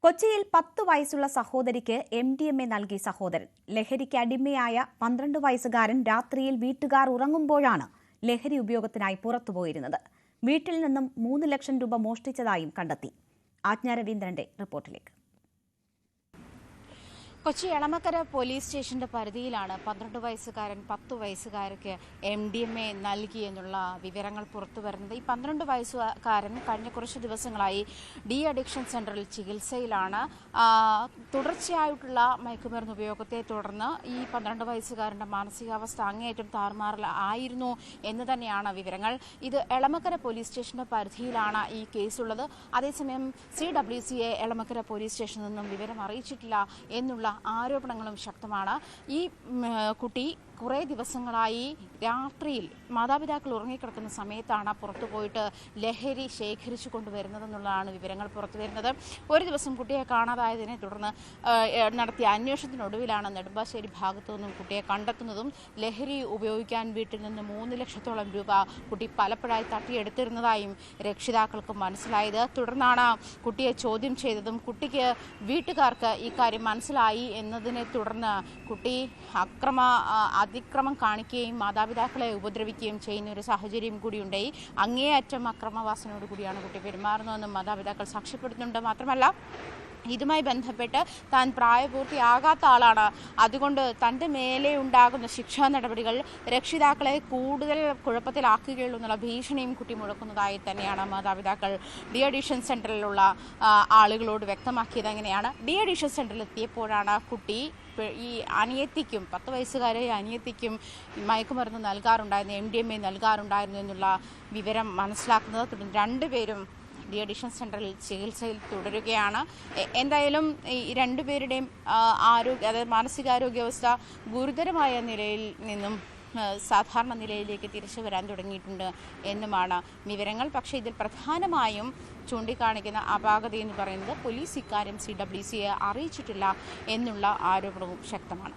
കൊച്ചിയിൽ 10 വയസ്സുള്ള സഹോദരിക്ക് MDMA നൽകി സഹോദരൻ. ലഹരിക്ക് അടിമയായ 12 വയസ്സുകാരൻ രാത്രിയിൽ വീട്ടുകാർ ഉറങ്ങുമ്പോഴാണ് ലഹരി ഉപയോഗത്തിനായി പുറത്തുപോയിരുന്നത്. വീട്ടിൽ നിന്നും 3 ലക്ഷം രൂപ മോഷ്ടിച്ചതായും കണ്ടെത്തി. ആജ്ഞ രവീന്ദ്രന്റെ റിപ്പോർട്ടിലേക്ക്. കൊച്ചി എളമക്കര പോലീസ് സ്റ്റേഷന്റെ പരിധിയിലാണ് 12 വയസ്സുകാരൻ 10 വയസ്സുകാർക്ക് MDMA നൽകി എന്നുള്ള വിവരങ്ങൾ പുറത്തുവരുന്നത്. ഈ 12 വയസ്സുകാരൻ കഴിഞ്ഞ കുറച്ച് ദിവസങ്ങളായി ഡി അഡിക്ഷൻ സെന്ററിൽ ചികിത്സയിലാണ്. തുടർച്ചയായിട്ടുള്ള മയക്കുമരുന്ന് ഉപയോഗത്തെ തുടർന്ന് ഈ 12 വയസ്സുകാരന്റെ മാനസികാവസ്ഥ അങ്ങേയറ്റം താറുമാറായിരുന്നു എന്ന് തന്നെയാണ് വിവരങ്ങൾ. ഇത് എളമക്കര പോലീസ് സ്റ്റേഷന്റെ പരിധിയിലാണ് ഈ കേസുള്ളത്. അതേസമയം CWCയെ എളമക്കര പോലീസ് സ്റ്റേഷനിൽ നിന്നും വിവരം അറിയിച്ചിട്ടില്ല എന്നുള്ള ആരോപണങ്ങളും ശക്തമാണ്. ഈ കുട്ടി കുറേ ദിവസങ്ങളായി രാത്രിയിൽ മാതാപിതാക്കൾ ഉറങ്ങിക്കിടക്കുന്ന സമയത്താണ് പുറത്തുപോയിട്ട് ലഹരി ശേഖരിച്ചു കൊണ്ടുവരുന്നതെന്നുള്ളതാണ് വിവരങ്ങൾ പുറത്തുവരുന്നത്. ഒരു ദിവസം കുട്ടിയെ കാണാതായതിനെ തുടർന്ന് നടത്തിയ അന്വേഷണത്തിനൊടുവിലാണ് നെടുമ്പാശ്ശേരി ഭാഗത്തു നിന്നും കുട്ടിയെ കണ്ടെത്തുന്നതും ലഹരി ഉപയോഗിക്കാൻ വീട്ടിൽ നിന്ന് 3 ലക്ഷത്തോളം രൂപ കുട്ടി പലപ്പോഴായി തട്ടിയെടുത്തിരുന്നതായും രക്ഷിതാക്കൾക്ക് മനസ്സിലായത്. തുടർന്നാണ് കുട്ടിയെ ചോദ്യം ചെയ്തതും കുട്ടിക്ക് വീട്ടുകാർക്ക് ഈ കാര്യം മനസ്സിലായി എന്നതിനെ തുടർന്ന് കുട്ടി അതിക്രമം കാണിക്കുകയും മാതാപിതാക്കളെ ഉപദ്രവിക്കുകയും ചെയ്യുന്ന ഒരു സാഹചര്യം കൂടിയുണ്ടായി. അങ്ങേയറ്റം അക്രമവാസനയോടുകൂടിയാണ് കുട്ടി പെരുമാറുന്നതെന്നും മാതാപിതാക്കൾ സാക്ഷ്യപ്പെടുത്തുന്നുണ്ട്. മാത്രമല്ല ഇതുമായി ബന്ധപ്പെട്ട് താൻ പ്രായപൂർത്തിയാകാത്ത ആളാണ്, അതുകൊണ്ട് തൻ്റെ മേലെ ഉണ്ടാകുന്ന ശിക്ഷാ നടപടികൾ രക്ഷിതാക്കളെ കൂടുതൽ കുഴപ്പത്തിലാക്കുകയുള്ളൂ എന്നുള്ള ഭീഷണിയും കുട്ടി മുഴക്കുന്നതായി തന്നെയാണ് മാതാപിതാക്കൾ ഡി അഡിക്ഷൻ സെന്ററിലുള്ള ആളുകളോട് വ്യക്തമാക്കിയത്. അങ്ങനെയാണ് ഡി അഡിക്ഷൻ സെന്ററിൽ എത്തിയപ്പോഴാണ് കുട്ടി ഈ അനിയത്തിക്കും 10 വയസ്സുകാരെ അനിയത്തിക്കും മയക്കുമരുന്ന് നൽകാറുണ്ടായിരുന്നു, MDMA നൽകാറുണ്ടായിരുന്നു എന്നുള്ള വിവരം മനസ്സിലാക്കുന്നത്. തുടർന്ന് രണ്ടുപേരും ഡി അഡിക്ഷൻ സെന്ററിൽ ചികിത്സയിൽ തുടരുകയാണ്. എന്തായാലും ഈ രണ്ടുപേരുടെയും അതായത് മാനസികാരോഗ്യാവസ്ഥ ഗുരുതരമായ നിലയിൽ നിന്നും സാധാരണ നിലയിലേക്ക് തിരിച്ചു വരാൻ തുടങ്ങിയിട്ടുണ്ട് എന്നുമാണ് വിവരങ്ങൾ. പക്ഷേ ഇതിൽ പ്രധാനമായും ചൂണ്ടിക്കാണിക്കുന്ന അപാകത എന്ന് പറയുന്നത് പോലീസ് ഇക്കാര്യം CWCയെ അറിയിച്ചിട്ടില്ല എന്നുള്ള ആരോപണവും ശക്തമാണ്.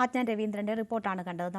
ആജ്ഞ രവീന്ദ്രന്റെ റിപ്പോർട്ടാണ് കണ്ടത്.